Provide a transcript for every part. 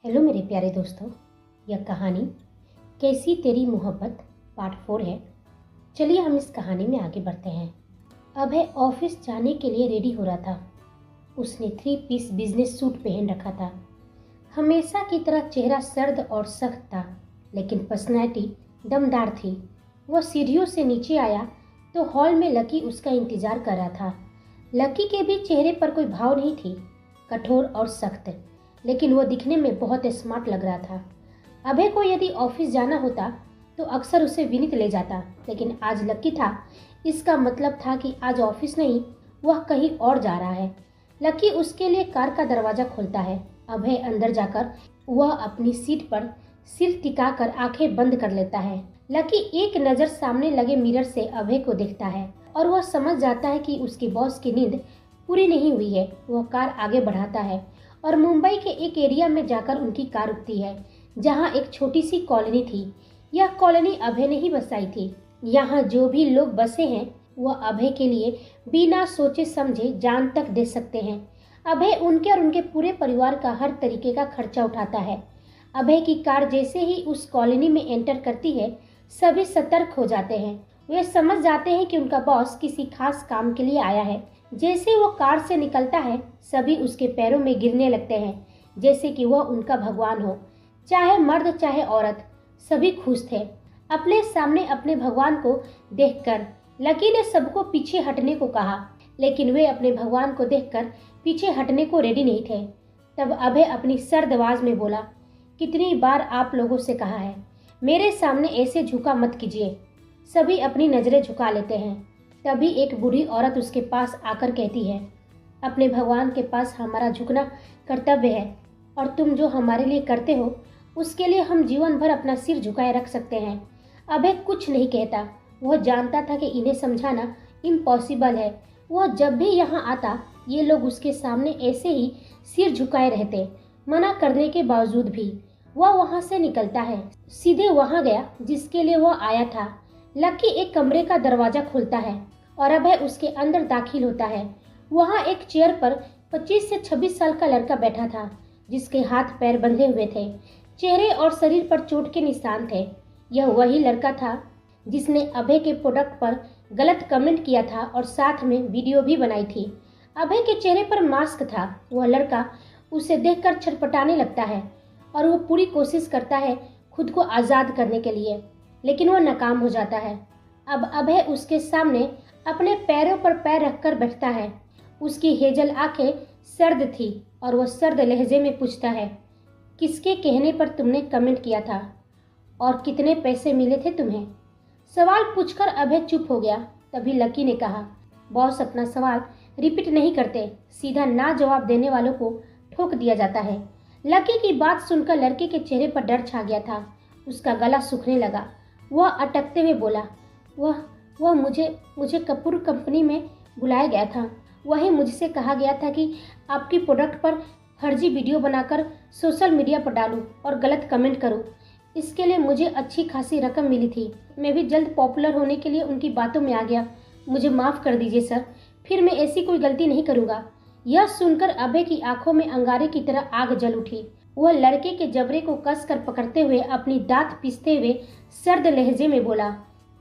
Hello मेरे प्यारे दोस्तों, यह कहानी कैसी तेरी मोहब्बत पार्ट 4 है। चलिए हम इस कहानी में आगे बढ़ते हैं। अभय ऑफिस जाने के लिए रेडी हो रहा था। उसने 3 पीस बिजनेस सूट पहन रखा था। हमेशा की तरह चेहरा सर्द और सख्त था, लेकिन पर्सनैलिटी दमदार थी। वह सीढ़ियों से नीचे आया तो हॉल में लकी उसका इंतजार कर रहा था। लकी के भी चेहरे पर कोई भाव नहीं थी, कठोर और सख्त, लेकिन वो दिखने में बहुत स्मार्ट लग रहा था। अभय को यदि ऑफिस जाना होता तो अक्सर उसे विनीत ले जाता, लेकिन आज लकी था। इसका मतलब था कि आज ऑफिस नहीं, वह कहीं और जा रहा है। लकी उसके लिए कार का दरवाजा खोलता है। अभय अंदर जाकर वह अपनी सीट पर सिर टिकाकर आंखें बंद कर लेता है। लकी एक नज़र सामने लगे मिरर से अभय को देखता है और वह समझ जाता है कि उसके बॉस की नींद पूरी नहीं हुई है। वह कार आगे बढ़ाता है और मुंबई के एक एरिया में जाकर उनकी कार रुकती है, जहां एक छोटी सी कॉलोनी थी। यह कॉलोनी अभय ने ही बसाई थी। यहाँ जो भी लोग बसे हैं वह अभय के लिए बिना सोचे समझे जान तक दे सकते हैं। अभय उनके और उनके पूरे परिवार का हर तरीके का खर्चा उठाता है। अभय की कार जैसे ही उस कॉलोनी में एंटर करती है, सभी सतर्क हो जाते हैं। वे समझ जाते हैं कि उनका बॉस किसी खास काम के लिए आया है। जैसे वो कार से निकलता है, सभी उसके पैरों में गिरने लगते हैं, जैसे कि वह उनका भगवान हो। चाहे मर्द चाहे औरत, सभी खुश थे अपने सामने अपने भगवान को देखकर। लकी ने सबको पीछे हटने को कहा, लेकिन वे अपने भगवान को देखकर पीछे हटने को रेडी नहीं थे। तब अभय अपनी सर्द आवाज में बोला, कितनी बार आप लोगों से कहा है, मेरे सामने ऐसे झुका मत कीजिए। सभी अपनी नजरें झुका लेते हैं। तभी एक बूढ़ी औरत उसके पास आकर कहती है, अपने भगवान के पास हमारा झुकना कर्तव्य है, और तुम जो हमारे लिए करते हो उसके लिए हम जीवन भर अपना सिर झुकाए रख सकते हैं। अभय कुछ नहीं कहता। वह जानता था कि इन्हें समझाना इम्पॉसिबल है। वह जब भी यहाँ आता, ये लोग उसके सामने ऐसे ही सिर झुकाए रहते। मना करने के बावजूद भी वह वहाँ से निकलता है, सीधे वहाँ गया जिसके लिए वह आया था। लकी एक कमरे का दरवाजा खोलता है और अभय उसके अंदर दाखिल होता है। वहाँ एक चेयर पर 25 से 26 साल का लड़का बैठा था, जिसके हाथ पैर बंधे हुए थे। चेहरे और शरीर पर चोट के निशान थे। यह वही लड़का था जिसने अभय के प्रोडक्ट पर गलत कमेंट किया था और साथ में वीडियो भी बनाई थी। अभय के चेहरे पर मास्क था। वह लड़का उसे देखकर छटपटाने लगता है और वह पूरी कोशिश करता है खुद को आज़ाद करने के लिए, लेकिन वह नाकाम हो जाता है। अब अभय उसके सामने अपने पैरों पर पैर रखकर बैठता है। उसकी हेजल आंखें सर्द थी और वह सर्द लहजे में पूछता है, किसके कहने पर तुमने कमेंट किया था और कितने पैसे मिले थे तुम्हें? सवाल पूछकर अभय चुप हो गया। तभी लकी ने कहा, बॉस अपना सवाल रिपीट नहीं करते, सीधा ना जवाब देने वालों को ठोक दिया जाता है। लकी की बात सुनकर लड़के के चेहरे पर डर छा गया था। उसका गला सूखने लगा। वह अटकते हुए बोला, वह मुझे कपूर कंपनी में बुलाया गया था। वहीं मुझसे कहा गया था कि आपकी प्रोडक्ट पर फर्जी वीडियो बनाकर सोशल मीडिया पर डालूं और गलत कमेंट करूं। इसके लिए मुझे अच्छी खासी रकम मिली थी। मैं भी जल्द पॉपुलर होने के लिए उनकी बातों में आ गया। मुझे माफ़ कर दीजिए सर, फिर मैं ऐसी कोई गलती नहीं करूँगा। यह सुनकर अभय की आंखों में अंगारे की तरह आग जल उठी। वह लड़के के जबड़े को कसकर पकड़ते हुए अपनी दांत पीसते हुए सर्द लहजे में बोला,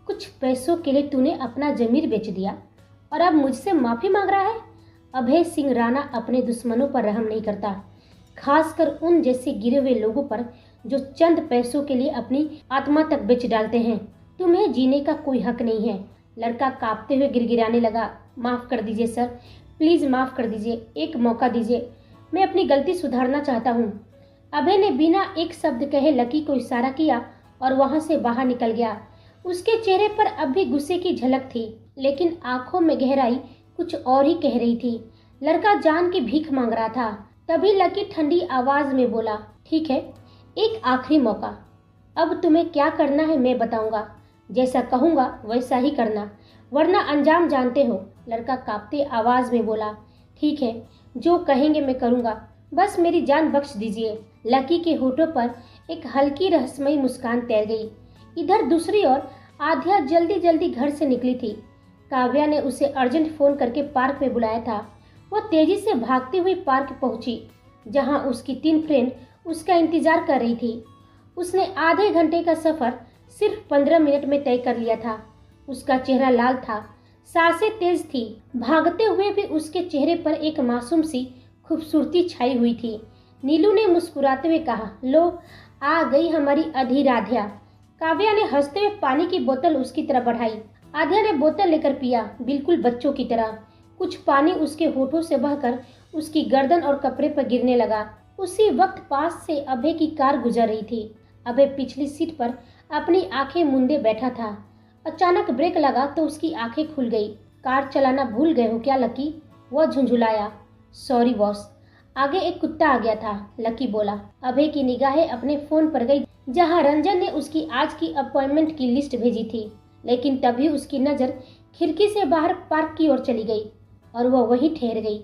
कुछ पैसों के लिए तूने अपना जमीर बेच दिया और अब मुझसे माफी मांग रहा है? अभय सिंह राणा अपने दुश्मनों पर रहम नहीं करता, खासकर उन जैसे गिरे हुए लोगों पर जो चंद पैसों के लिए अपनी आत्मा तक बेच डालते हैं। तुम्हें जीने का कोई हक नहीं है। लड़का कांपते हुए गिड़गिड़ाने लगा, माफ कर दीजिए सर, प्लीज माफ कर दीजिए, एक मौका दीजिए, मैं अपनी गलती सुधारना चाहता हूँ। अभय ने बिना एक शब्द कहे लकी को इशारा किया और वहां से बाहर निकल गया। उसके चेहरे पर अब भी गुस्से की झलक थी, लेकिन आंखों में गहराई कुछ और ही कह रही थी। लड़का जान की भीख मांग रहा था। तभी लकी ठंडी आवाज में बोला, ठीक है, एक आखिरी मौका। अब तुम्हें क्या करना है मैं बताऊंगा। जैसा कहूंगा वैसा ही करना, वरना अंजाम जानते हो। लड़का कांपते आवाज में बोला, ठीक है, जो कहेंगे मैं करूंगा, बस मेरी जान बख्श दीजिए। लकी के होठों पर एक हल्की रहस्यमयी मुस्कान तैर गई। इधर दूसरी ओर आध्या जल्दी जल्दी घर से निकली थी। काव्या ने उसे अर्जेंट फोन करके पार्क में बुलाया था। वह तेजी से भागती हुई पार्क पहुंची, जहां उसकी 3 फ्रेंड उसका इंतजार कर रही थी। उसने आधे घंटे का सफर सिर्फ 15 मिनट में तय कर लिया था। उसका चेहरा लाल था, सांसें तेज थी। भागते हुए भी उसके चेहरे पर एक मासूम सी खूबसूरती छाई हुई थी। नीलू ने मुस्कुराते हुए कहा, लो आ गई हमारी अधिराध्या। काव्या ने हंसते हुए पानी की बोतल उसकी तरफ बढ़ाई। आध्या ने बोतल लेकर पिया, बिल्कुल बच्चों की तरह। कुछ पानी उसके होठों से बहकर उसकी गर्दन और कपड़े पर गिरने लगा। उसी वक्त पास से अभय की कार गुजर रही थी। अभय पिछली सीट पर अपनी आंखें मूंदे बैठा था। अचानक ब्रेक लगा तो उसकी आंखें खुल गई। कार चलाना भूल गए हो क्या लकी? वह झुंझुलाया। सॉरी बॉस, आगे एक कुत्ता आ गया था, लकी बोला। अभय की निगाहें अपने फोन पर गई जहां रंजन ने उसकी आज की अपॉइंटमेंट की लिस्ट भेजी थी, लेकिन तभी उसकी नजर खिड़की से बाहर पार्क की ओर चली गई और वह वहीं ठहर गई।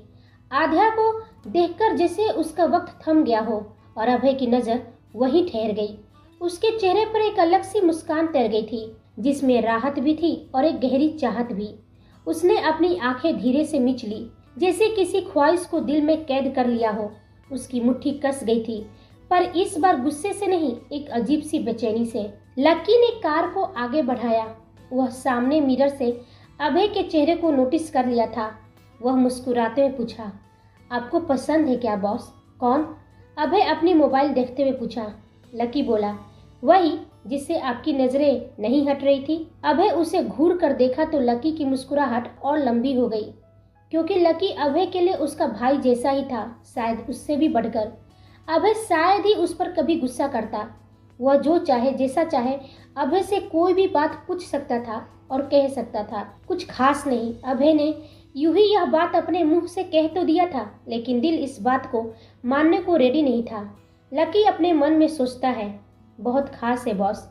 आध्या को देखकर जैसे उसका वक्त थम गया हो और अभय की नजर वहीं ठहर गई। उसके चेहरे पर एक अलग सी मुस्कान तैर गई थी, जिसमें राहत भी थी और एक गहरी चाहत भी। उसने अपनी आंखें धीरे से मीच ली, जैसे किसी ख्वाहिश को दिल में कैद कर लिया हो। उसकी मुट्ठी कस गई थी, पर इस बार गुस्से से नहीं, एक अजीब सी बेचैनी से। लकी ने कार को आगे बढ़ाया। वह सामने मिरर से अभय के चेहरे को नोटिस कर लिया था। वह मुस्कुराते हुए पूछा, आपको पसंद है क्या बॉस? कौन? अभय अपनी मोबाइल देखते हुए पूछा। लकी बोला, वही जिससे आपकी नजरें नहीं हट रही थी। अभय उसे घूर कर देखा तो लकी की मुस्कुराहट और लंबी हो गई, क्योंकि लकी अभय के लिए उसका भाई जैसा ही था, शायद उससे भी बढ़कर। अभय शायद ही उस पर कभी गुस्सा करता। वह जो चाहे जैसा चाहे अभय से कोई भी बात पूछ सकता था और कह सकता था। कुछ खास नहीं, अभय ने यूं ही यह बात अपने मुंह से कह तो दिया था, लेकिन दिल इस बात को मानने को रेडी नहीं था। लकी अपने मन में सोचता है, बहुत खास है बॉस,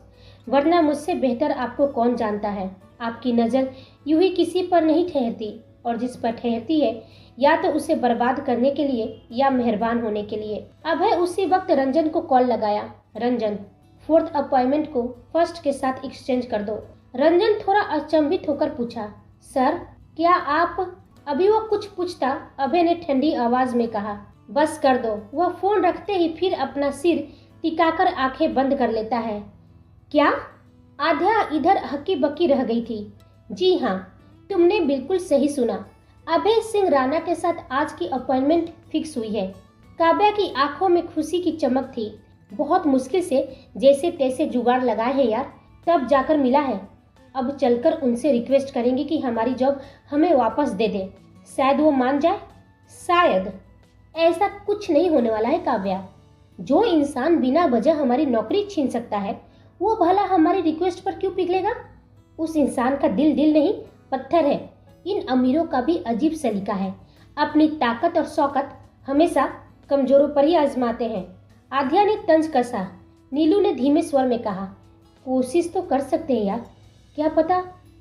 वरना मुझसे बेहतर आपको कौन जानता है। आपकी नज़र यूं ही किसी पर नहीं ठहरती, और जिस पर ठहरती है या तो उसे बर्बाद करने के लिए या मेहरबान होने के लिए। अभय उसी वक्त रंजन को कॉल लगाया। रंजन, 4th अपॉइंटमेंट को फर्स्ट के साथ एक्सचेंज कर दो। रंजन थोड़ा अचंभित होकर पूछा, सर क्या आप? अभी वो कुछ पूछता, अभय ने ठंडी आवाज में कहा, बस कर दो। वह फोन रखते ही फिर अपना सिर टिकाकर आंखें बंद कर लेता है। क्या? आध्या इधर हक्की बक्की रह गई थी। जी हाँ, तुमने बिल्कुल सही सुना। अभय सिंह राणा के साथ आज की अपॉइंटमेंट फिक्स हुई है। काव्या की आंखों में खुशी की चमक थी। बहुत मुश्किल से जैसे तैसे जुगाड़ लगाए हैं यार, तब जाकर मिला है। अब चलकर उनसे रिक्वेस्ट करेंगे कि हमारी जॉब हमें वापस दे दे। शायद वो मान जाए। शायद। ऐसा कुछ नहीं होने वाला है काव्या। जो इंसान बिना वजह हमारी नौकरी छीन सकता है, वो भला हमारी रिक्वेस्ट पर क्यों पिघलेगा? उस इंसान का दिल दिल नहीं, पत्थर है। इन अमीरों का भी अजीब सलीका है, अपनी ताकत और शौकत हमेशा कमजोरों पर ही आजमाते हैं। आध्या ने तंज कसा। नीलू ने धीमे स्वर में कहा, कोशिश तो कर सकते हैं यार, क्या पता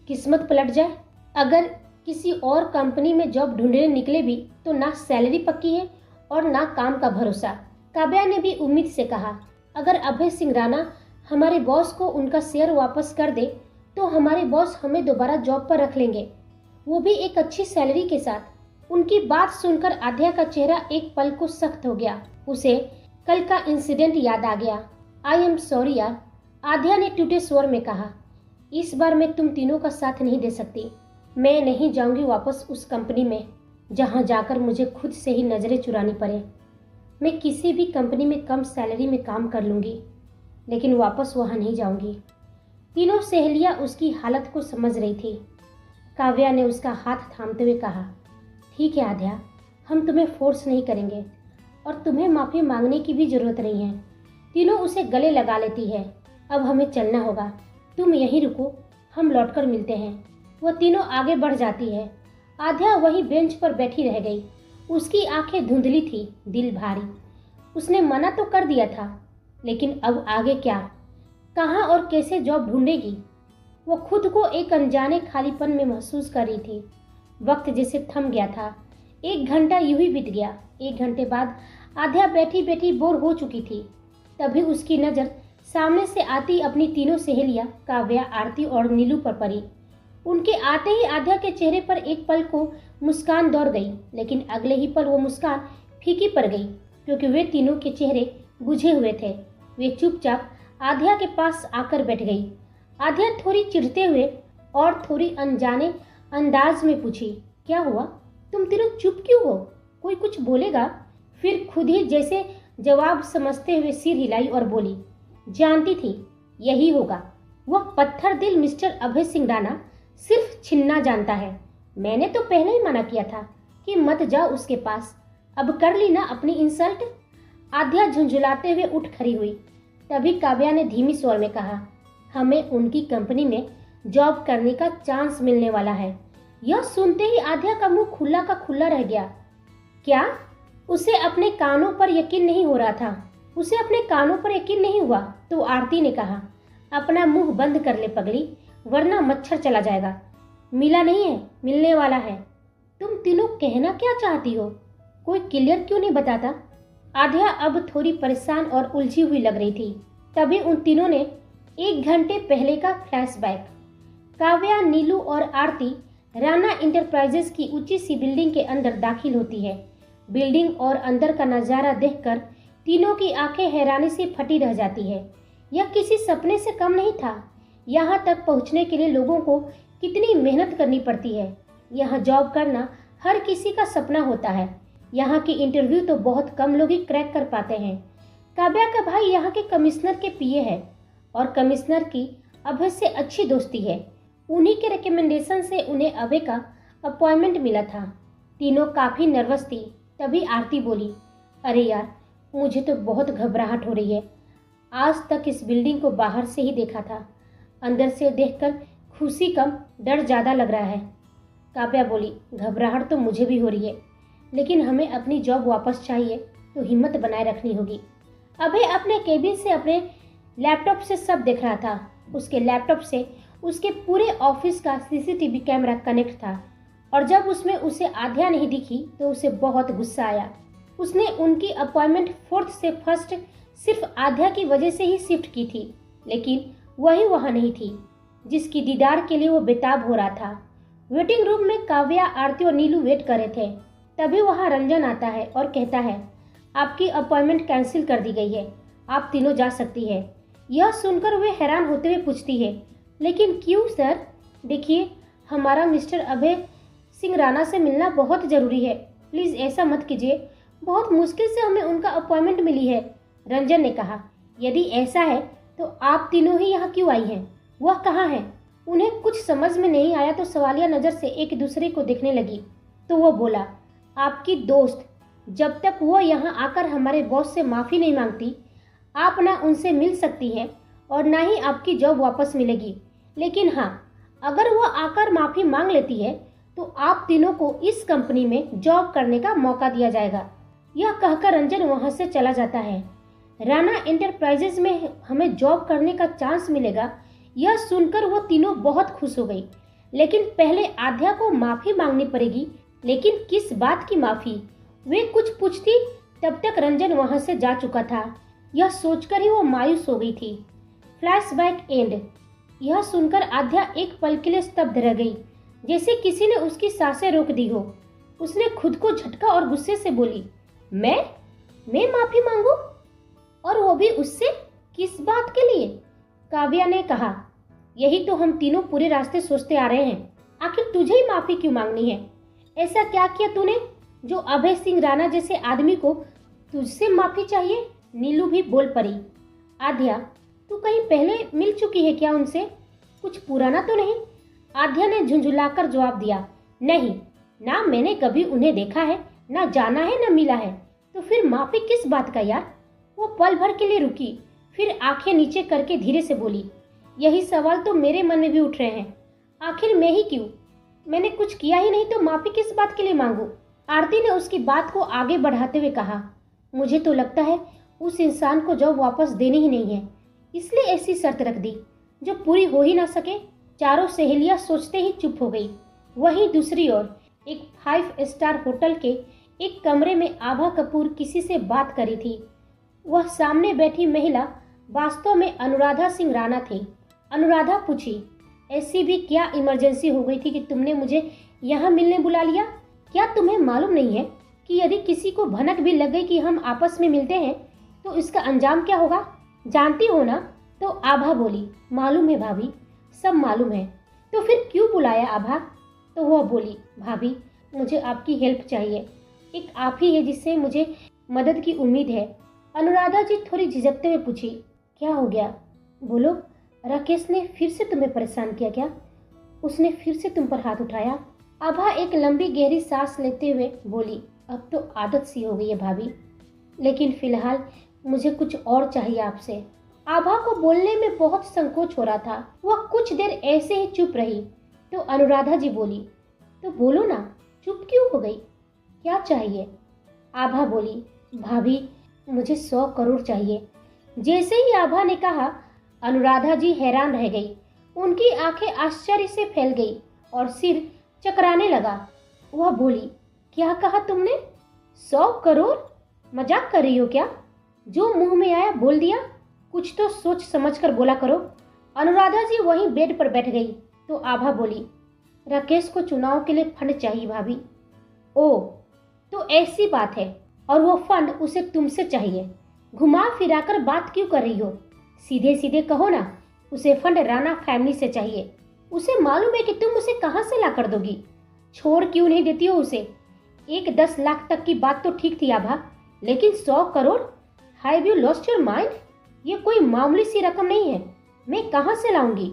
किस्मत पलट जाए। अगर किसी और कंपनी में जॉब ढूंढने निकले भी तो ना सैलरी पक्की है और ना काम का भरोसा। काव्या ने भी उम्मीद से कहा, अगर अभय सिंह राणा हमारे बॉस को उनका शेयर वापस कर दे तो हमारे बॉस हमें दोबारा जॉब पर रख लेंगे, वो भी एक अच्छी सैलरी के साथ। उनकी बात सुनकर आध्या का चेहरा एक पल को सख्त हो गया। उसे कल का इंसिडेंट याद आ गया। आई एम सॉरी यार, आध्या ने टूटे स्वर में कहा, इस बार मैं तुम तीनों का साथ नहीं दे सकती। मैं नहीं जाऊंगी वापस उस कंपनी में जहां जाकर मुझे खुद से ही नजरें चुरानी पड़े। मैं किसी भी कंपनी में कम सैलरी में काम कर लूंगी, लेकिन वापस वहां नहीं जाऊंगी। तीनों सहेलियां उसकी हालत को समझ रही थी। काव्या ने उसका हाथ थामते हुए कहा, ठीक है आध्या, हम तुम्हें फोर्स नहीं करेंगे और तुम्हें माफ़ी मांगने की भी जरूरत नहीं है। तीनों उसे गले लगा लेती है। अब हमें चलना होगा, तुम यहीं रुको, हम लौटकर मिलते हैं। वह तीनों आगे बढ़ जाती है। आध्या वही बेंच पर बैठी रह गई। उसकी आंखें धुंधली थी, दिल भारी। उसने मना तो कर दिया था, लेकिन अब आगे क्या, कहाँ और कैसे जॉब ढूंढेगी? वो खुद को एक अनजाने खालीपन में महसूस कर रही थी। वक्त जैसे थम गया था। 1 घंटा यूं ही बीत गया। 1 घंटे बाद आध्या बैठी बैठी बोर हो चुकी थी। तभी उसकी नज़र सामने से आती अपनी तीनों सहेलियां काव्या, आरती और नीलू पर पड़ी। उनके आते ही आध्या के चेहरे पर एक पल को मुस्कान दौड़ गई, लेकिन अगले ही पल वो मुस्कान फीकी पड़ गई, क्योंकि वे तीनों के चेहरे बुझे हुए थे। वे चुपचाप आध्या के पास आकर बैठ गई। आध्या थोड़ी चिढ़ते हुए और थोड़ी अनजाने अंदाज में पूछी, क्या हुआ? तुम तीनों चुप क्यों हो? कोई कुछ बोलेगा? फिर खुद ही जैसे जवाब समझते हुए सिर हिलाई और बोली, जानती थी यही होगा। वह पत्थर दिल मिस्टर अभय सिंह राणा सिर्फ छीनना जानता है। मैंने तो पहले ही मना किया था कि मत जाओ उसके पास। अब कर ली ना अपनी इंसल्ट। आध्या झुंझुलाते हुए उठ खड़ी हुई। तभी काव्या ने धीमी स्वर में कहा, हमें उनकी कंपनी में जॉब करने का चांस मिलने वाला है। यह सुनते ही आध्या का मुंह खुला का खुला रह गया। क्या? उसे अपने कानों पर यकीन नहीं हो रहा था। उसे अपने कानों पर यकीन नहीं हुआ तो आरती ने कहा, अपना मुंह बंद कर ले पगली, वरना मच्छर चला जाएगा। मिला नहीं है, मिलने वाला है। तुम तीनों कहना क्या चाहती हो? कोई क्लियर क्यों नहीं बताता? आध्या अब थोड़ी परेशान और उलझी हुई लग रही थी। तभी उन तीनों ने 1 घंटे पहले का फ्लैशबैक। काव्या, नीलू और आरती राणा इंटरप्राइजेस की ऊंची सी बिल्डिंग के अंदर दाखिल होती है। बिल्डिंग और अंदर का नज़ारा देखकर तीनों की आंखें हैरानी से फटी रह जाती है। यह किसी सपने से कम नहीं था। यहाँ तक पहुँचने के लिए लोगों को कितनी मेहनत करनी पड़ती है। यहाँ जॉब करना हर किसी का सपना होता है। यहाँ की इंटरव्यू तो बहुत कम लोग ही क्रैक कर पाते हैं। काव्या का भाई यहाँ के कमिश्नर के पीए है और कमिश्नर की अभय से अच्छी दोस्ती है। उन्हीं के रिकमेंडेशन से उन्हें अभय का अपॉइंटमेंट मिला था। तीनों काफ़ी नर्वस थी। तभी आरती बोली, अरे यार, मुझे तो बहुत घबराहट हो रही है। आज तक इस बिल्डिंग को बाहर से ही देखा था, अंदर से देखकर खुशी कम डर ज़्यादा लग रहा है। काव्या बोली, घबराहट तो मुझे भी हो रही है, लेकिन हमें अपनी जॉब वापस चाहिए तो हिम्मत बनाए रखनी होगी। अभय अपने केबिन से अपने लैपटॉप से सब देख रहा था। उसके लैपटॉप से उसके पूरे ऑफिस का सीसीटीवी कैमरा कनेक्ट था और जब उसमें उसे आध्या नहीं दिखी तो उसे बहुत गुस्सा आया। उसने उनकी अपॉइंटमेंट 4th से 1st सिर्फ आध्या की वजह से ही शिफ्ट की थी, लेकिन वही वहाँ नहीं थी जिसकी दीदार के लिए वो बेताब हो रहा था। वेटिंग रूम में काव्या, आरती और नीलू वेट कर रहे थे। तभी वहाँ रंजन आता है और कहता है, आपकी अपॉइंटमेंट कैंसिल कर दी गई है, आप तीनों जा सकती है। यह सुनकर वे हैरान होते हुए पूछती है, लेकिन क्यों सर? देखिए, हमारा मिस्टर अभय सिंह राणा से मिलना बहुत ज़रूरी है। प्लीज़ ऐसा मत कीजिए, बहुत मुश्किल से हमें उनका अपॉइंटमेंट मिली है। रंजन ने कहा, यदि ऐसा है तो आप तीनों ही यहाँ क्यों आई हैं? वह कहाँ है? उन्हें कुछ समझ में नहीं आया तो सवालिया नज़र से एक दूसरे को देखने लगी। तो वो बोला, आपकी दोस्त, जब तक वो यहाँ आकर हमारे बॉस से माफ़ी नहीं मांगती, आप ना उनसे मिल सकती हैं और ना ही आपकी जॉब वापस मिलेगी। लेकिन हाँ, अगर वो आकर माफ़ी मांग लेती है तो आप तीनों को इस कंपनी में जॉब करने का मौका दिया जाएगा। यह कहकर रंजन वहाँ से चला जाता है। राणा इंटरप्राइजेज में हमें जॉब करने का चांस मिलेगा, यह सुनकर वो तीनों बहुत खुश हो गई। लेकिन पहले आध्या को माफ़ी मांगनी पड़ेगी। लेकिन किस बात की माफ़ी? वे कुछ पूछती तब तक रंजन वहाँ से जा चुका था। यह सोचकर ही वो मायूस हो गई थी। Flashback and. यह सुनकर आध्या एक पल के लिए स्तब्ध रह गई, जैसे किसी ने उसकी सांसें रोक दी हो। उसने खुद को झटका और गुस्से से बोली, मैं माफ़ी मांगू? और वो भी उससे? किस बात के लिए? काव्या ने कहा, यही तो हम तीनों पूरे रास्ते सोचते आ रहे हैं। आखिर तुझे ही माफ़ी क्यों मांगनी है? ऐसा क्या किया तूने जो अभय सिंह राणा जैसे आदमी को तुझसे माफ़ी चाहिए? नीलू भी बोल पड़ी, आध्या, तू कहीं पहले मिल चुकी है क्या उनसे? कुछ पुराना तो नहीं? आध्या ने झुंझुलाकर जवाब दिया, नहीं ना, मैंने कभी उन्हें देखा है, ना जाना है, ना मिला है। तो फिर माफ़ी किस बात का यार? वो पल भर के लिए रुकी, फिर आंखें नीचे करके धीरे से बोली, यही सवाल तो मेरे मन में भी उठ रहे हैं। आखिर मैं ही क्यों? मैंने कुछ किया ही नहीं तो माफ़ी किस बात के लिए मांगू? आरती ने उसकी बात को आगे बढ़ाते हुए कहा, मुझे तो लगता है उस इंसान को जॉब वापस देनी ही नहीं है, इसलिए ऐसी शर्त रख दी जो पूरी हो ही ना सके। चारों सहेलियां सोचते ही चुप हो गई। वहीं दूसरी ओर एक 5 स्टार होटल के एक कमरे में आभा कपूर किसी से बात करी थी। वह सामने बैठी महिला वास्तव में अनुराधा सिंह राणा थी। अनुराधा पूछी, ऐसी भी क्या इमरजेंसी हो गई थी कि तुमने मुझे यहाँ मिलने बुला लिया? क्या तुम्हें मालूम नहीं है कि यदि किसी को भनक भी लग गई कि हम आपस में मिलते हैं तो इसका अंजाम क्या होगा जानती हो ना? तो आभा बोली, मालूम है भाभी, सब मालूम है। तो फिर क्यों बुलाया आभा? तो वह बोली, भाभी मुझे आपकी हेल्प चाहिए, एक आप ही है जिससे मुझे मदद की उम्मीद है। अनुराधा जी थोड़ी झिझकते हुए पूछी, क्या हो गया? बोलो, राकेश ने फिर से तुम्हें परेशान किया क्या? उसने फिर से तुम पर हाथ उठाया? आभा एक लंबी गहरी सांस लेते हुए बोली, अब तो आदत सी हो गई है भाभी, लेकिन फिलहाल मुझे कुछ और चाहिए आपसे। आभा को बोलने में बहुत संकोच हो रहा था। वह कुछ देर ऐसे ही चुप रही तो अनुराधा जी बोली, तो बोलो ना, चुप क्यों हो गई? क्या चाहिए? आभा बोली, भाभी मुझे 100 करोड़ चाहिए। जैसे ही आभा ने कहा, अनुराधा जी हैरान रह गई। उनकी आंखें आश्चर्य से फैल गई और सिर चकराने लगा। वह बोली, क्या कहा तुमने? 100 करोड़? मजाक कर रही हो क्या? जो मुंह में आया बोल दिया, कुछ तो सोच समझ कर बोला करो। अनुराधा जी वहीं बेड पर बैठ गई तो आभा बोली, राकेश को चुनाव के लिए फंड चाहिए भाभी। ओ, तो ऐसी बात है, और वो फंड उसे तुमसे चाहिए। घुमा फिराकर बात क्यों कर रही हो? सीधे सीधे कहो ना, उसे फंड राणा फैमिली से चाहिए। उसे मालूम है कि तुम उसे कहां से ला कर दोगी। छोड़ क्यों नहीं देती हो उसे? 10 लाख तक की बात तो ठीक थी आभा, लेकिन 100 crore? Have you lost your mind? ये कोई मामूली सी रकम नहीं है, मैं कहां से लाऊंगी?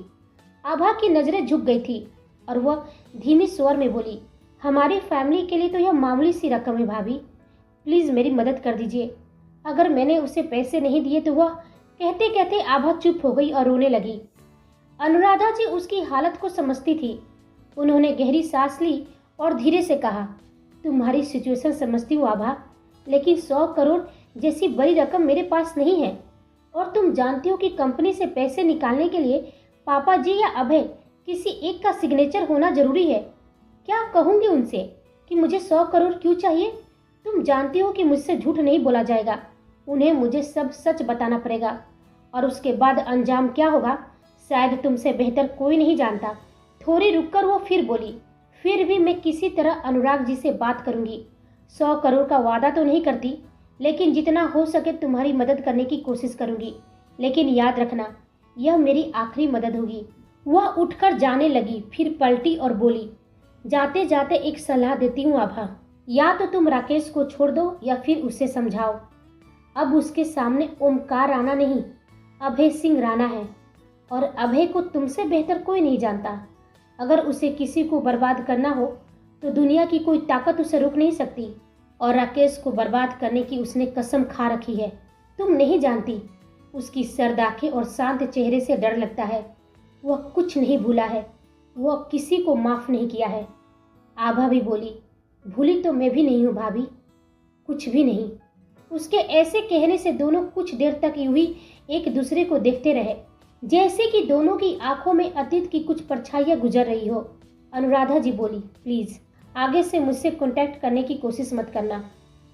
आभा की नजरें झुक गई थी और वह धीमी स्वर में बोली, हमारी फैमिली के लिए तो यह मामूली सी रकम है भाभी, प्लीज मेरी मदद कर दीजिए। अगर मैंने उसे पैसे नहीं दिए तो वह कहते कहते आभा चुप हो गई और रोने लगी। अनुराधा जी उसकी हालत को समझती थी। उन्होंने गहरी सांस ली और धीरे से कहा, तुम्हारी सिचुएशन समझती हूँ आभा, लेकिन 100 करोड़ जैसी बड़ी रकम मेरे पास नहीं है, और तुम जानती हो कि कंपनी से पैसे निकालने के लिए पापा जी या अभय किसी एक का सिग्नेचर होना जरूरी है। क्या कहूंगी उनसे कि मुझे 100 करोड़ क्यों चाहिए? तुम जानती हो कि मुझसे झूठ नहीं बोला जाएगा, उन्हें मुझे सब सच बताना पड़ेगा, और उसके बाद अंजाम क्या होगा शायद तुमसे बेहतर कोई नहीं जानता। थोड़ी रुककर वो फिर बोली, फिर भी मैं किसी तरह अनुराग जी से बात करूंगी। 100 करोड़ का वादा तो नहीं करती, लेकिन जितना हो सके तुम्हारी मदद करने की कोशिश करूंगी, लेकिन याद रखना यह मेरी आखिरी मदद होगी। वह उठकर जाने लगी, फिर पलटी और बोली, जाते जाते एक सलाह देती हूँ आभा, या तो तुम राकेश को छोड़ दो या फिर उसे समझाओ। अब उसके सामने ओमकार राणा नहीं, अभय सिंह राणा है, और अभय को तुमसे बेहतर कोई नहीं जानता। अगर उसे किसी को बर्बाद करना हो तो दुनिया की कोई ताकत उसे रोक नहीं सकती, और राकेश को बर्बाद करने की उसने कसम खा रखी है। तुम नहीं जानती, उसकी सर्द आंखें और शांत चेहरे से डर लगता है। वह कुछ नहीं भूला है, वह किसी को माफ नहीं किया है। आभा भी बोली, भूली तो मैं भी नहीं हूँ भाभी, कुछ भी नहीं। उसके ऐसे कहने से दोनों कुछ देर तक यूं ही एक दूसरे को देखते रहे, जैसे कि दोनों की आंखों में अतीत की कुछ परछाइयां गुजर रही हो। अनुराधा जी बोली, प्लीज आगे से मुझसे कांटेक्ट करने की कोशिश मत करना,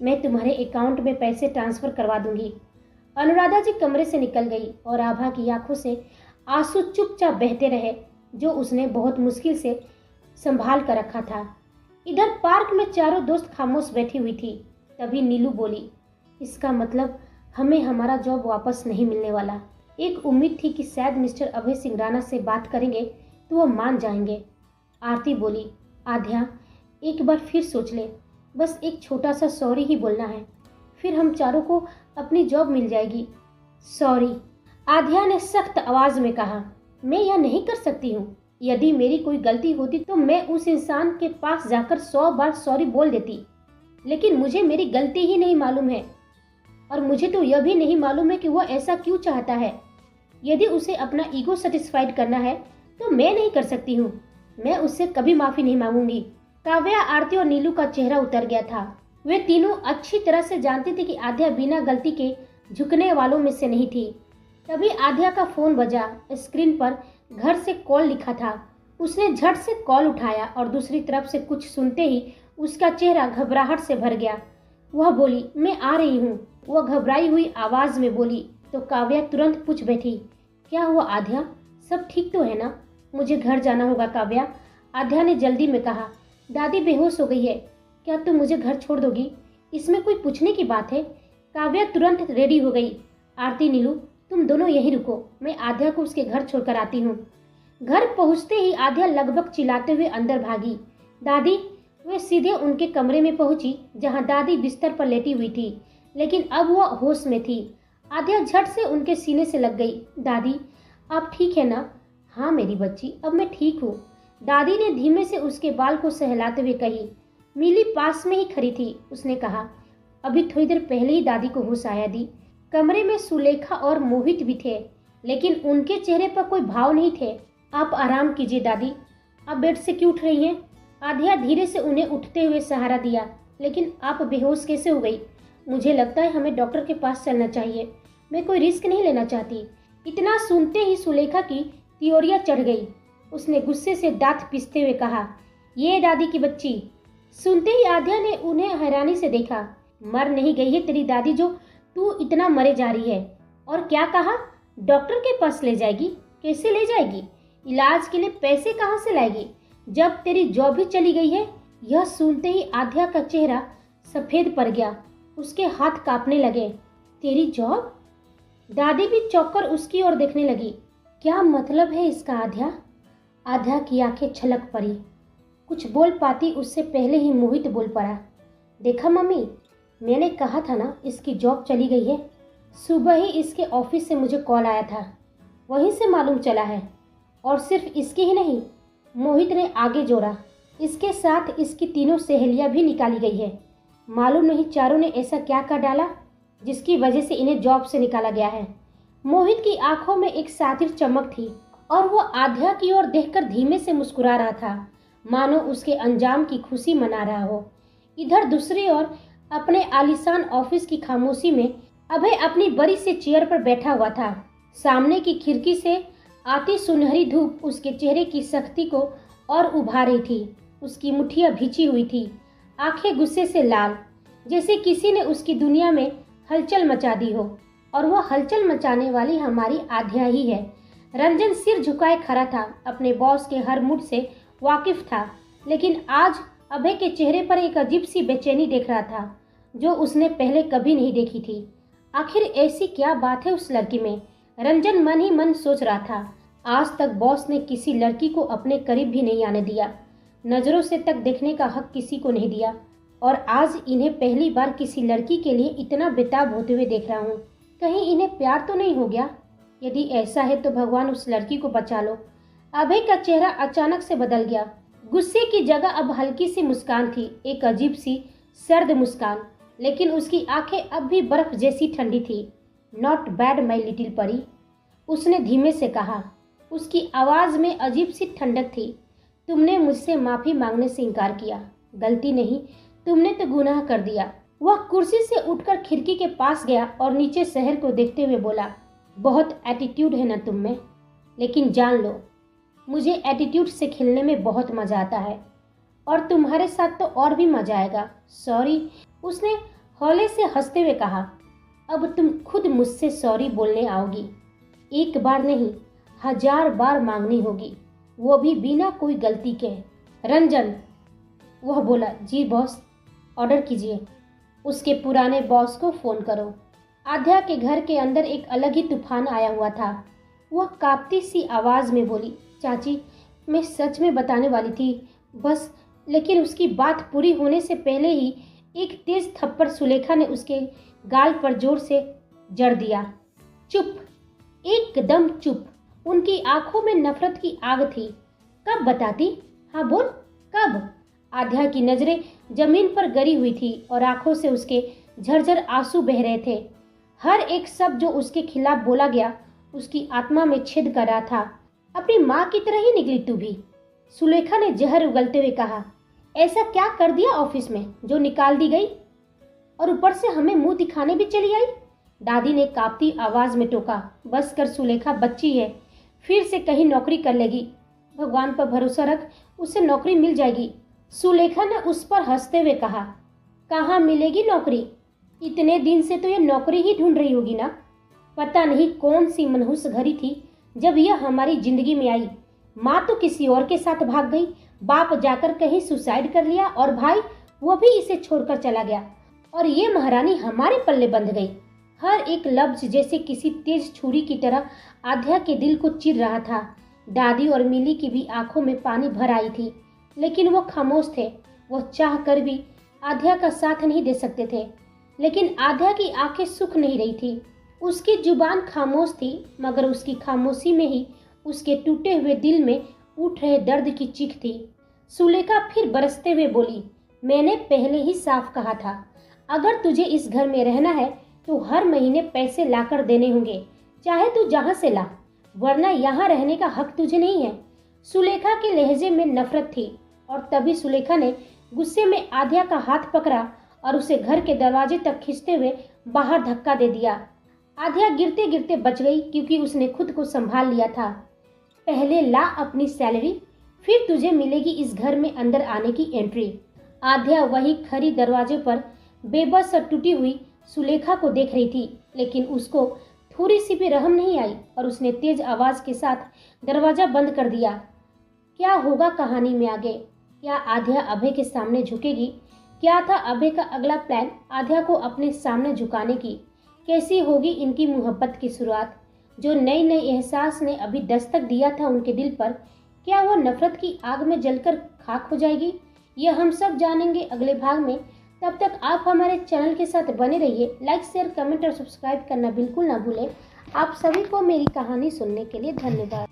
मैं तुम्हारे अकाउंट में पैसे ट्रांसफर करवा दूंगी। अनुराधा जी कमरे से निकल गई और आभा की आंखों से आंसू चुपचाप बहते रहे, जो उसने बहुत मुश्किल से संभाल कर रखा था। इधर पार्क में चारों दोस्त खामोश बैठी हुई थी। तभी नीलू बोली, इसका मतलब हमें हमारा जॉब वापस नहीं मिलने वाला। एक उम्मीद थी कि शायद मिस्टर अभय सिंह राणा से बात करेंगे तो वह मान जाएंगे। आरती बोली, आध्या एक बार फिर सोच ले, बस एक छोटा सा सॉरी ही बोलना है, फिर हम चारों को अपनी जॉब मिल जाएगी। सॉरी, आध्या ने सख्त आवाज में कहा, मैं यह नहीं कर सकती हूँ। यदि मेरी कोई गलती होती तो मैं उस इंसान के पास जाकर 100 बार सॉरी बोल देती, लेकिन मुझे मेरी गलती ही नहीं मालूम है, और मुझे तो यह भी नहीं मालूम है कि वह ऐसा क्यों चाहता है। यदि उसे अपना ईगो सेटिस्फाइड करना है तो मैं नहीं कर सकती हूँ, मैं उससे कभी माफी नहीं मांगूंगी। काव्या, आरती और नीलू का चेहरा उतर गया था। वे तीनों अच्छी तरह से जानती थी कि आध्या बिना गलती के झुकने वालों में से नहीं थी। तभी आध्या का फोन बजा। स्क्रीन पर घर से कॉल लिखा था। उसने झट से कॉल उठाया और दूसरी तरफ से कुछ सुनते ही उसका चेहरा घबराहट से भर गया। वह बोली, मैं आ रही हूँ, वह घबराई हुई आवाज में बोली। तो काव्या तुरंत पूछ बैठी, क्या हुआ आध्या, सब ठीक तो है ना? मुझे घर जाना होगा काव्या, आध्या ने जल्दी में कहा। दादी बेहोश हो गई है, क्या तुम मुझे घर छोड़ दोगी? इसमें कोई पूछने की बात है? काव्या तुरंत रेडी हो गई। आरती, नीलू, तुम दोनों यहीं रुको, मैं आध्या को उसके घर छोड़कर आती हूँ। घर पहुँचते ही आध्या लगभग चिल्लाते हुए अंदर भागी। दादी, वे सीधे उनके कमरे में पहुंची जहां दादी बिस्तर पर लेटी हुई थी, लेकिन अब वह होश में थी। आध्या झट से उनके सीने से लग गई। दादी, आप ठीक है ना? हाँ मेरी बच्ची, अब मैं ठीक हूँ, दादी ने धीमे से उसके बाल को सहलाते हुए कही। मिली पास में ही खड़ी थी। उसने कहा, अभी थोड़ी देर पहले ही दादी को होश आया दी। कमरे में सुलेखा और मोहित भी थे, लेकिन उनके चेहरे पर कोई भाव नहीं थे। आप आराम कीजिए दादी, आप बेड से क्यों उठ रही हैं? आध्या धीरे से उन्हें उठते हुए सहारा दिया। लेकिन आप बेहोश कैसे हो गई? मुझे लगता है हमें डॉक्टर के पास चलना चाहिए, मैं कोई रिस्क नहीं लेना चाहती। इतना सुनते ही सुलेखा की तियोरियां चढ़ गई। उसने गुस्से से दांत पीसते हुए कहा, ये दादी की बच्ची। सुनते ही आध्या ने उन्हें हैरानी से देखा। मर नहीं गई है तेरी दादी जो तू इतना मरे जा रही है? और क्या कहा? डॉक्टर के पास ले जाएगी? कैसे ले जाएगी? इलाज के लिए पैसे कहाँ से लाएगी जब तेरी जॉब भी चली गई है? यह सुनते ही आध्या का चेहरा सफेद पड़ गया। उसके हाथ कांपने लगे। तेरी जॉब? दादी भी चौंक कर उसकी ओर देखने लगी। क्या मतलब है इसका आध्या? आध्या की आंखें छलक पड़ी। कुछ बोल पाती उससे पहले ही मोहित बोल पड़ा। देखा मम्मी, मैंने कहा था ना इसकी जॉब चली गई है। सुबह ही इसके ऑफिस से मुझे कॉल आया था, वहीं से मालूम चला है। और सिर्फ इसकी ही नहीं, मोहित ने आगे जोड़ा, इसके साथ इसकी तीनों सहेलियां भी निकाली गई है। मालूम नहीं चारों ने ऐसा क्या कर डाला जिसकी वजह से इन्हें जॉब से निकाला गया है। मोहित की आंखों में एक सातिर चमक थी और वो आध्या की ओर देखकर धीमे से मुस्कुरा रहा था, मानो उसके अंजाम की खुशी मना रहा हो। इधर दूसरी ओर अपने आलीशान ऑफिस की खामोशी में अभय अपनी बड़ी से चेयर पर बैठा हुआ था। सामने की खिड़की से आती सुनहरी धूप उसके चेहरे की सख्ती को और उभा रही थी। उसकी मुट्ठियां भिंची हुई थी, आंखें गुस्से से लाल, जैसे किसी ने उसकी दुनिया में हलचल मचा दी हो। और वह हलचल मचाने वाली हमारी आध्या ही है। रंजन सिर झुकाए खड़ा था, अपने बॉस के हर मूड से वाकिफ था, लेकिन आज अभय के चेहरे पर एक अजीब सी बेचैनी देख रहा था जो उसने पहले कभी नहीं देखी थी। आखिर ऐसी क्या बात है उस लड़की में? रंजन मन ही मन सोच रहा था। आज तक बॉस ने किसी लड़की को अपने करीब भी नहीं आने दिया, नजरों से तक देखने का हक किसी को नहीं दिया, और आज इन्हें पहली बार किसी लड़की के लिए इतना बेताब होते हुए देख रहा हूँ। कहीं इन्हें प्यार तो नहीं हो गया? यदि ऐसा है तो भगवान उस लड़की को बचा लो। अभय का चेहरा अचानक से बदल गया। गुस्से की जगह अब हल्की सी मुस्कान थी, एक अजीब सी सर्द मुस्कान, लेकिन उसकी आंखें अब भी बर्फ जैसी ठंडी थी। नॉट बैड माई लिटिल परी, उसने धीमे से कहा। उसकी आवाज में अजीब सी ठंडक थी। तुमने मुझसे माफी मांगने से इनकार किया, गलती नहीं, तुमने तो गुनाह कर दिया। वह कुर्सी से उठकर खिड़की के पास गया और नीचे शहर को देखते हुए बोला, बहुत एटीट्यूड है ना तुम में, लेकिन जान लो मुझे एटीट्यूड से खेलने में बहुत मजा आता है, और तुम्हारे साथ तो और भी मजा आएगा। सॉरी, उसने हौले से हंसते हुए कहा। अब तुम खुद मुझसे सॉरी बोलने आओगी। एक बार नहीं, 1000 बार मांगनी होगी, वो भी बिना कोई गलती के। रंजन, वह बोला। जी बॉस, ऑर्डर कीजिए। उसके पुराने बॉस को फोन करो। आध्या के घर के अंदर एक अलग ही तूफान आया हुआ था। वह कांपती सी आवाज में बोली, चाची, मैं सच में बताने वाली थी बस। लेकिन उसकी बात पूरी होने से पहले ही एक तेज थप्पड़ सुलेखा ने उसके गाल पर जोर से जड़ दिया। चुप, एकदम चुप। उनकी आंखों में नफरत की आग थी। कब बताती? हाँ बोल, कब? आध्या की नजरें जमीन पर गिरी हुई थी और आंखों से उसके झरझर आंसू बह रहे थे। हर एक शब्द जो उसके खिलाफ बोला गया उसकी आत्मा में छेद कर रहा था। अपनी माँ की तरह ही निकली तू भी, सुलेखा ने जहर उगलते हुए कहा। ऐसा क्या कर दिया ऑफिस में जो निकाल दी गई, और ऊपर से हमें मुंह दिखाने भी चली आई? दादी ने कांपती आवाज में टोका। बस कर सुलेखा, बच्ची है, फिर से कहीं नौकरी कर लेगी। भगवान पर भरोसा रख, उसे नौकरी मिल जाएगी। सुलेखा ने उस पर हंसते हुए कहा। कहाँ मिलेगी नौकरी? इतने दिन से तो ये नौकरी ही ढूंढ रही होगी ना। पता नहीं कौन सी मनहूस घड़ी थी जब यह हमारी जिंदगी में आई। माँ तो किसी और के साथ भाग गई, बाप जाकर कहीं सुसाइड कर लिया, और भाई वो भी इसे छोड़कर चला गया। और ये महारानी हमारे पल्ले बंध गई। हर एक लफ्ज जैसे किसी तेज छुरी की तरह आध्या के दिल को चीर रहा था। दादी और मिली की भी आंखों में पानी भर आई थी, लेकिन वो खामोश थे। वो चाह कर भी आध्या का साथ नहीं दे सकते थे, लेकिन आध्या की आंखें सूख नहीं रही थी। उसकी जुबान खामोश थी, मगर उसकी खामोशी में ही उसके टूटे हुए दिल में उठ रहे दर्द की चीख थी। सुलेखा फिर बरसते हुए बोली, मैंने पहले ही साफ कहा था, अगर तुझे इस घर में रहना है तो हर महीने पैसे लाकर देने होंगे, चाहे तू जहां से ला, वरना यहाँ रहने का हक तुझे नहीं है। सुलेखा के लहजे में नफरत थी और तभी सुलेखा ने गुस्से में आध्या का हाथ पकड़ा और उसे घर के दरवाजे तक खींचते हुए बाहर धक्का दे दिया। आध्या गिरते गिरते बच गई, क्योंकि उसने खुद को संभाल लिया था। पहले ला अपनी सैलरी, फिर तुझे मिलेगी इस घर में अंदर आने की एंट्री। आध्या वही खड़ी दरवाजे पर बेबस और टूटी हुई सुलेखा को देख रही थी, लेकिन उसको थोड़ी सी भी रहम नहीं आई और उसने तेज आवाज के साथ दरवाजा बंद कर दिया। क्या होगा कहानी में आगे? क्या आध्या अभय के सामने झुकेगी? क्या था अभय का अगला प्लान आध्या को अपने सामने झुकाने की? कैसी होगी इनकी मोहब्बत की शुरुआत? जो नई नई एहसास ने अभी दस्तक दिया था उनके दिल पर, क्या वो नफरत की आग में जलकर खाक हो जाएगी? यह हम सब जानेंगे अगले भाग में। तब तक आप हमारे चैनल के साथ बने रहिए। लाइक, शेयर, कमेंट और सब्सक्राइब करना बिल्कुल ना भूलें। आप सभी को मेरी कहानी सुनने के लिए धन्यवाद।